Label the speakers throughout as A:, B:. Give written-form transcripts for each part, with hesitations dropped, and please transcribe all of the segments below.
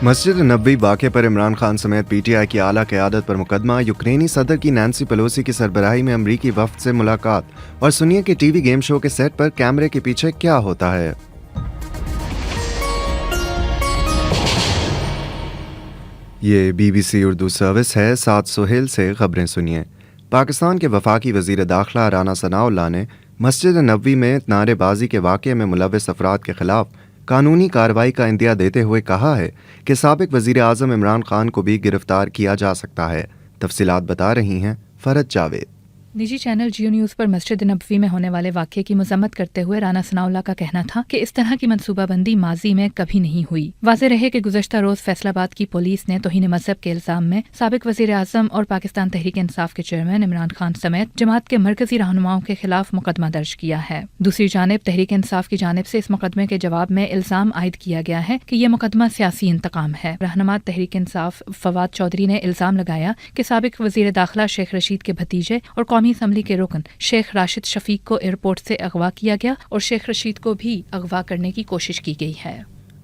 A: मस्जिद नबवी वाक़े पर इमरान खान समेत पीटीआई की आला क़यादत पर मुकदमा, यूक्रेनी सदर की नैन्सी पेलोसी की सरबराही में अमरीकी वफ़द से मुलाकात, और सुनिए कि टीवी गेम शो के सेट पर कैमरे के पीछे क्या होता है। ये BBC उर्दू सर्विस है। साद सुहेल से खबरें सुनिए। पाकिस्तान के वफाकी वज़ीर दाखिला राना सनाउल्लाह ने मस्जिद नबवी में नारेबाजी के वाक़े में मुलव्वस अफराद के खिलाफ कानूनी कार्रवाई का इंदिया देते हुए कहा है कि साबिक वज़ीर आज़म इमरान खान को भी गिरफ्तार किया जा सकता है। तफसीलात बता रही हैं फरद जावेद।
B: निजी चैनल जियो न्यूज़ पर मस्जिद नबवी में होने वाले वाक़ये की मजम्मत करते हुए राना सनाउल्लाह का कहना था कि इस तरह की मनसूबाबंदी माजी में कभी नहीं हुई। वाज़ेह रहे कि गुज़श्ता रोज़ फैसलाबाद की पुलिस ने तौहीन मजहब के इल्ज़ाम में साबिक वज़ीर आज़म और पाकिस्तान तहरीक इंसाफ के चेयरमैन इमरान खान समेत जमात के मरकजी रहनुमाओं के खिलाफ मुकदमा दर्ज किया है। दूसरी जानिब तहरीक इंसाफ की जानिब से इस मुकदमे के जवाब में इल्ज़ाम आयद किया गया है कि यह मुकदमा सियासी इंतकाम है। रहनुमा तहरीक इंसाफ फवाद चौधरी ने इल्ज़ाम लगाया कि साबिक वज़ीर दाखिला शेख रशीद के भतीजे और कौमी असम्बली के रुकन शेख राशिद शफीक को एयरपोर्ट से अगवा किया गया और शेख रशीद को भी अगवा करने की कोशिश की गई है।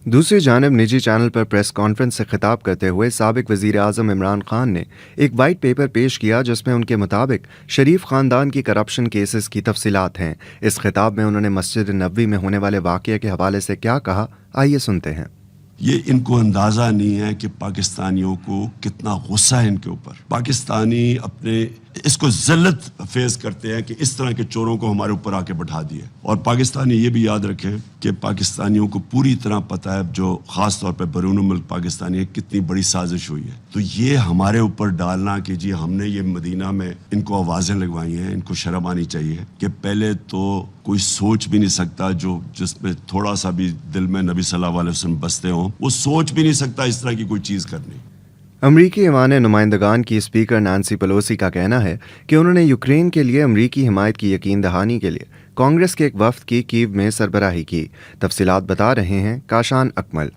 A: दूसरी जानब निजी चैनल पर प्रेस कॉन्फ्रेंस से खिताब करते हुए साबिक वज़ीर आज़म इमरान खान ने एक वाइट पेपर पेश किया जिसमें उनके मुताबिक शरीफ ख़ानदान की करप्शन केसेस की तफसीलात हैं। इस खिताब में उन्होंने मस्जिद नबवी में होने वाले वाक़ये के हवाले से क्या कहा, आइए सुनते हैं।
C: ये इनको अंदाज़ा नहीं है कि पाकिस्तानियों को कितना गुस्सा है इनके ऊपर। पाकिस्तानी अपने इसको ज़िल्लत फेस करते हैं कि इस तरह के चोरों को हमारे ऊपर आके बैठा दिए। और पाकिस्तानी ये भी याद रखें कि पाकिस्तानियों को पूरी तरह पता है, जो ख़ास तौर पे बैरून मुल्क पाकिस्तानी है, कितनी बड़ी साजिश हुई है। तो ये हमारे ऊपर डालना कि जी हमने ये मदीना में इनको आवाज़ें लगवाई हैं, इनको शर्म आनी चाहिए कि पहले तो कोई सोच भी नहीं सकता जो जिसमें थोड़ा सा भी दिल में नबी सल्लल्लाहु अलैहि वसल्लम बसते हों, वो सोच भी नहीं सकता इस तरह की कोई चीज़ करनी।
A: अमरीकी ऐवान नुमाइंदगान की स्पीकर नैन्सी पेलोसी का कहना है कि उन्होंने यूक्रेन के लिए अमरीकी हिमायत की यकीन दहानी के लिए कांग्रेस के एक वफ़द की कीव में सरबराही की। तफसीलात बता रहे हैं काशान अकमल।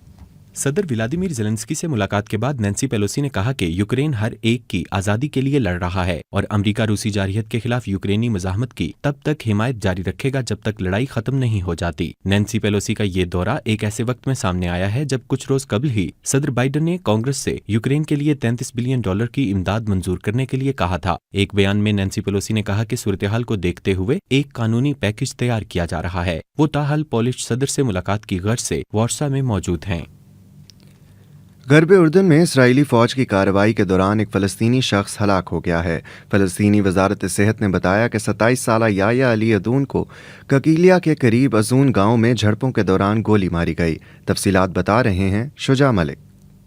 D: सदर व्लादिमीर ज़ेलेंस्की से मुलाकात के बाद नैन्सी पेलोसी ने कहा कि यूक्रेन हर एक की आज़ादी के लिए लड़ रहा है और अमरीका रूसी जारहियत के खिलाफ यूक्रेनी मज़ाहमत की तब तक हिमायत जारी रखेगा जब तक लड़ाई खत्म नहीं हो जाती। नैन्सी पेलोसी का ये दौरा एक ऐसे वक्त में सामने आया है जब कुछ रोज कबल ही सदर बाइडन ने कांग्रेस से यूक्रेन के लिए $33 बिलियन की इमदाद मंजूर करने के लिए कहा था। एक बयान में नैन्सी पेलोसी ने कहा कि सूरत हाल को देखते हुए एक कानूनी पैकेज तैयार किया जा रहा है। वो ताहाल पोलिश सदर से मुलाकात की गर्ज से वार्सा में मौजूद हैं।
A: गरब उर्दन में इसराइली फ़ौज की कार्रवाई के दौरान एक फ़लस्तीनी शख्स हलाक हो गया है। फ़लस्तीनी वजारत सेहत ने बताया कि 27 साला याया अली अदून को ककीलिया के करीब अजून गांव में झड़पों के दौरान गोली मारी गई। तफसीलात बता रहे हैं शुजा मलिक।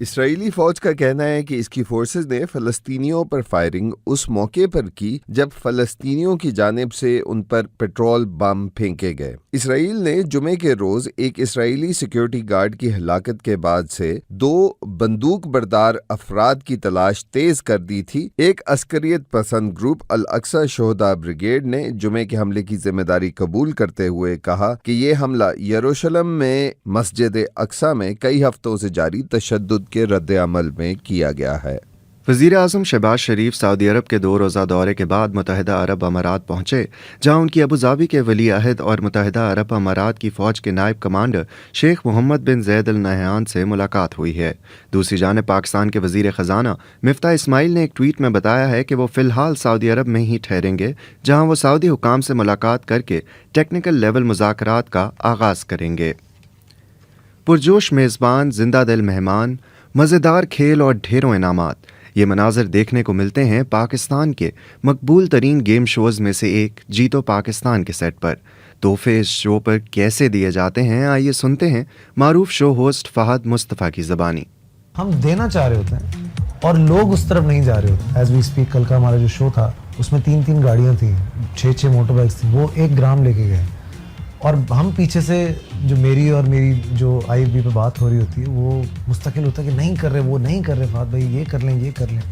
E: इसराइली फौज का कहना है कि इसकी फोर्सेस ने फ़लस्तीनियों पर फायरिंग उस मौके पर की जब फ़लस्तीनियों की जानिब से उन पर पेट्रोल बम फेंके गए। इसराइल ने जुमे के रोज एक इसराइली सिक्योरिटी गार्ड की हलाकत के बाद से 2 बंदूक बरदार अफराद की तलाश तेज कर दी थी। एक अस्करियत पसंद ग्रुप अल अक्सा शोहदा ब्रिगेड ने जुमे के हमले की जिम्मेदारी कबूल करते हुए कहा कि ये हमला यरूशलेम में मस्जिद अक्सा में कई हफ्तों से जारी तशद्दुद के रद्द अमल में किया गया है।
A: वज़ीर आज़म शहबाज शरीफ सऊदी अरब के 2 रोज़ा दौरे के बाद मुत्तहिदा अरब अमारात पहुँचे, जहाँ उनकी अबू धाबी के वली अहद और मुत्तहिदा अरब अमारात की फ़ौज के नायब कमांडर शेख मोहम्मद बिन ज़ैद अल नहयान से मुलाकात हुई है। दूसरी जानिब पाकिस्तान के वज़ीर ख़जाना मिफ्ता इस्माइल ने एक ट्वीट में बताया है कि वो फ़िलहाल सऊदी अरब में ही ठहरेंगे, जहाँ वो सऊदी हुकाम से मुलाकात करके टेक्निकल लेवल मुज़ाकरात का आगाज़ करेंगे। पुरजोश मेज़बान, जिंदा दिल मेहमान, मज़ेदार खेल और ढेरों इनामात, ये मनाज़र देखने को मिलते हैं पाकिस्तान के मकबूल तरीन गेम शोज़ में से एक जीतो पाकिस्तान के सेट पर। तोहफे इस शो पर कैसे दिए जाते हैं, आइए सुनते हैं मारूफ शो होस्ट फहद मुस्तफ़ा की ज़बानी।
F: हम देना चाह रहे होते हैं और लोग उस तरफ नहीं जा रहे होते। एज वी स्पीक, कल का हमारा जो शो था उसमें 3-3 गाड़ियाँ थी, 6-6 मोटर बाइक्स थी, वो 1 ग्राम लेके गए और हम पीछे से जो मेरी जो IFB पे बात हो रही होती है वो मुस्तकिल होता है कि नहीं कर रहे, वो नहीं कर रहे, फहद भाई ये कर लें, ये कर लें।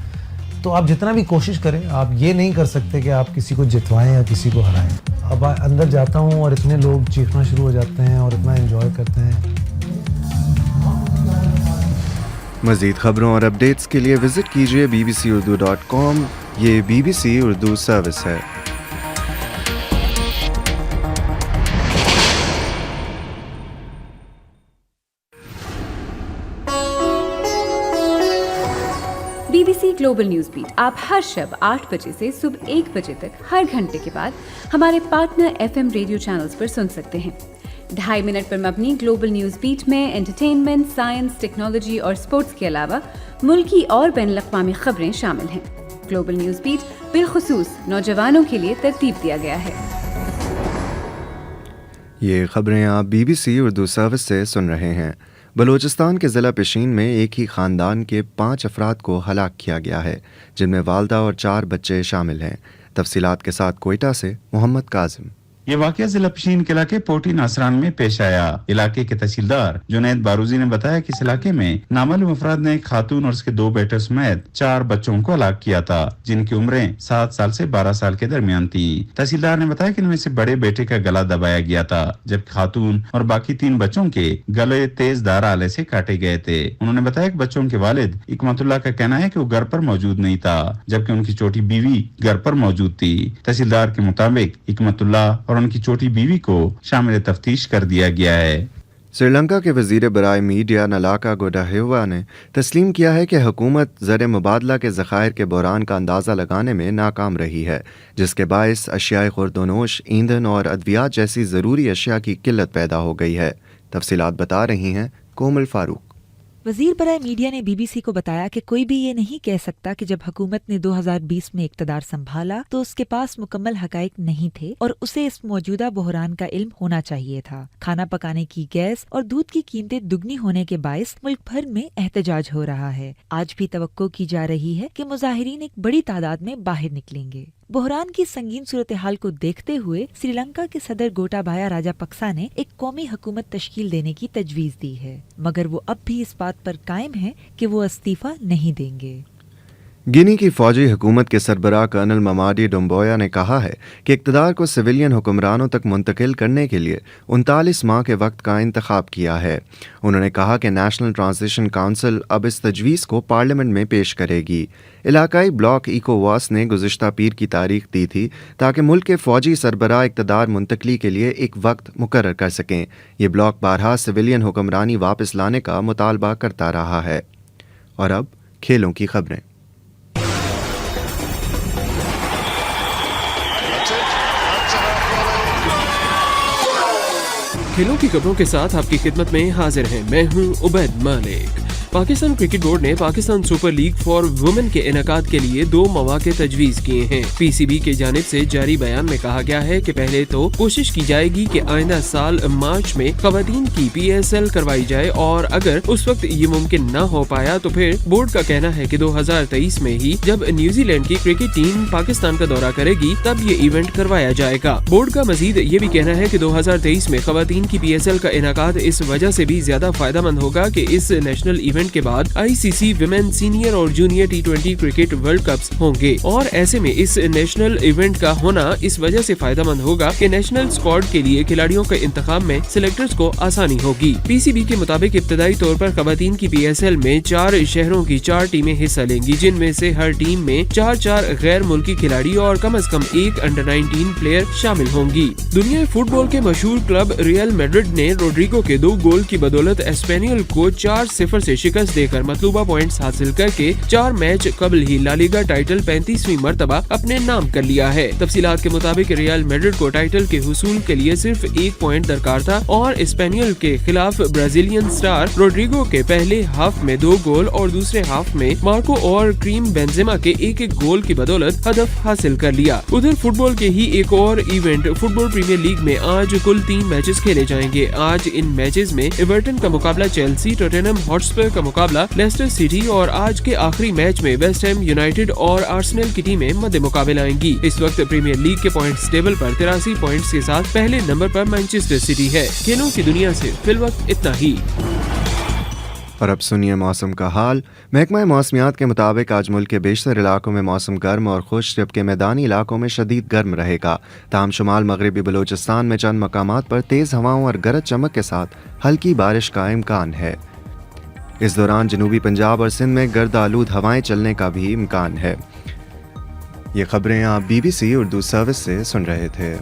F: तो आप जितना भी कोशिश करें, आप ये नहीं कर सकते कि आप किसी को जितवाएं या किसी को हराएं। अब अंदर जाता हूँ और इतने लोग चीखना शुरू हो जाते हैं और इतना एंजॉय करते हैं।
A: मज़ीद खबरों और अपडेट्स के लिए विज़िट कीजिए bbcurdu.com। ये BBC उर्दू सर्विस है।
G: BBC ग्लोबल न्यूज बीट आप हर शब 8 बजे से सुबह 1 बजे तक हर घंटे के बाद हमारे पार्टनर FM रेडियो चैनल्स पर सुन सकते हैं। 2.5 मिनट पर मबनी ग्लोबल न्यूज बीट में एंटरटेनमेंट, साइंस, टेक्नोलॉजी और स्पोर्ट्स के अलावा मुल्की और बैनुल-अक़वामी खबरें शामिल हैं। ग्लोबल न्यूज बीट बिलखुसूस नौजवानों के लिए तरतीब दिया गया है।
A: ये खबरें आप BBC उर्दू सर्विस से सुन रहे हैं। बलूचिस्तान के ज़िला पेशीन में एक ही ख़ानदान के 5 अफराद को हलाक किया गया है, जिनमें वालदा और 4 बच्चे शामिल हैं। तफसीलात के साथ कोयटा से मोहम्मद काजिम।
H: ये वाक़या जिला पशीन के इलाके पोटी नासरान में पेश आया। इलाके के तहसीलदार जुनैद बारूजी ने बताया कि इस इलाके में नामालूम अफराद ने एक खातून और उसके 2 बेटे समेत 4 बच्चों को हलाक किया था, जिनकी उम्रें 7 साल से 12 साल के दरमियान थी। तहसीलदार ने बताया कि इनमें से बड़े बेटे का गला दबाया गया था, जबकि खातून और बाकी 3 बच्चों के गले तेज धार आले से काटे गए थे। उन्होंने बताया कि बच्चों के वालिद इकमतुल्लाह का कहना है कि वो घर पर मौजूद नहीं था, जबकि उनकी छोटी बीवी घर पर मौजूद थी। तहसीलदार के मुताबिक इकमतुल्लाह और उनकी छोटी बीवी को शामिल तफ्तीश कर दिया गया है।
A: श्रीलंका के वज़ीर बराए मीडिया नलाका गोडाहेवा ने तस्लीम किया है कि हुकूमत ज़र मुबादला के ज़खायर के बहरान का अंदाज़ा लगाने में नाकाम रही है, जिसके बायस अशियाए खुर्दोनोश, ईंधन और अद्वियात जैसी ज़रूरी अशिया की किल्लत पैदा हो गई है। तफसीलात बता रही हैं कोमल फारूक।
I: वज़ीर बराए मीडिया ने BBC को बताया कि कोई भी ये नहीं कह सकता कि जब हुकूमत ने 2020 में इक़्तिदार संभाला तो उसके पास मुकम्मल हक़ाइक़ नहीं थे और उसे इस मौजूदा बहरान का इल्म होना चाहिए था। खाना पकाने की गैस और दूध की कीमतें दुगनी होने के बायस मुल्क भर में एहतजाज हो रहा है। आज भी तवक्को की जा रही है कि मुज़ाहिरीन एक बड़ी तादाद में बाहर निकलेंगे। बहरान की संगीन सूरत हाल को देखते हुए श्रीलंका के सदर गोटाबाया राजापक्सा ने एक कौमी हुकूमत तश्कील देने की तजवीज़ दी है, मगर वो अब भी इस बात पर कायम है कि वो इस्तीफा नहीं देंगे।
A: गिनी की फौजी हुकूमत के सरबराह कर्नल ममाडी डोम्बोया ने कहा है कि इक़्तिदार को सिविलियन हुक्मरानों तक मुंतकिल करने के लिए 39 माह के वक्त का इंतखाब किया है। उन्होंने कहा कि नेशनल ट्रांजिशन काउंसिल अब इस तजवीज़ को पार्लियामेंट में पेश करेगी। इलाकाई ब्लॉक इकोवास ने गुज़िश्ता पीर की तारीख दी थी ताकि मुल्क के फौजी सरबराह इक़्तिदार मुंतकली के लिए एक वक्त मुकर्रर कर सकें। ये ब्लॉक बारहा सिविलियन हुक्मरानी वापस लाने का मुतालबा करता रहा है। और अब खेलों की खबरें।
J: खेलों की खबरों के साथ आपकी खिदमत में हाजिर हैं, मैं हूं उबैद मालिक। पाकिस्तान क्रिकेट बोर्ड ने Pakistan super league for women के इनेकाद के लिए 2 मौके तजवीज किए हैं। PCB की जानिब से जारी बयान में कहा गया है कि पहले तो कोशिश की जाएगी कि आइंदा साल मार्च में खवातीन की PSL करवाई जाए और अगर उस वक्त ये मुमकिन न हो पाया तो फिर बोर्ड का कहना है कि 2023 में ही जब न्यूजीलैंड की क्रिकेट टीम पाकिस्तान का दौरा करेगी तब ये इवेंट करवाया जाएगा। बोर्ड का मजीद ये भी कहना है कि 2023 में खवातीन की PSL का इनेकाद इस वजह से भी ज्यादा फायदेमंद होगा कि इस नेशनल इवेंट के बाद ICC विमेन सीनियर और junior T20 cricket world cups होंगे और ऐसे में इस नेशनल इवेंट का होना इस वजह से फायदेमंद होगा कि नेशनल स्क्वाड के लिए खिलाड़ियों के इंतखाब में सिलेक्टर्स को आसानी होगी। PCB के मुताबिक इब्तदाई तौर पर खवातीन की PSL में 4 शहरों की 4 टीमें हिस्सा लेंगी, जिनमें से हर टीम में 4 गैर मुल्की खिलाड़ी और कम से कम 1 अंडर-19 प्लेयर शामिल होंगी। दुनिया फुटबॉल के मशहूर क्लब रियल मैड्रिड ने रोड्रिगो के 2 गोल की बदौलत एस्पेनियल को 4-0 से शिकस्त देकर मतलूबा पॉइंट्स हासिल करके 4 मैच कबल ही ला लीगा टाइटल 35वीं मर्तबा अपने नाम कर लिया है। तफसीलात के मुताबिक रियल मैड्रिड को टाइटल के हुसूल के लिए सिर्फ 1 पॉइंट दरकार था और स्पेनियल के खिलाफ ब्राजीलियन स्टार रोड्रिगो के पहले हाफ में 2 गोल और दूसरे हाफ में मार्को और क्रीम बेंजेमा के 1-1 गोल की बदौलत हदफ हासिल कर लिया। उधर फुटबॉल के ही एक और इवेंट फुटबॉल प्रीमियर लीग में आज कुल 3 मैचेस खेले जाएंगे। आज इन मैचेस में एवर्टन का मुकाबला चेल्सी, टॉटनहम हॉटस्पर का मुकाबला लेस्टर सिटी और आज के आखिरी मैच में वेस्ट हैम यूनाइटेड और आर्सेनल की टीमें मद्दे मुकाबले आएंगी। इस वक्त प्रीमियर लीग के पॉइंट्स टेबल पर 83 पॉइंट्स के साथ पहले नंबर पर मैनचेस्टर सिटी है। खेलों की दुनिया से फिलवक्त इतना ही।
A: और अब सुनिए मौसम का हाल। महकमा मौसमियात के मुताबिक आज मुल्क के बेशतर इलाकों में मौसम गर्म और खुश, जबकि मैदानी इलाकों में शदीद गर्म रहेगा। ताहम शुमाल मगरबी बलूचिस्तान में चंद मकामात पर तेज़ हवाओं और गरज चमक के साथ हल्की बारिश का इम्कान है। इस दौरान जनूबी पंजाब और सिंध में गर्द आलूद हवाएं चलने का भी इम्कान है। ये खबरें आप BBC उर्दू सर्विस से सुन रहे थे।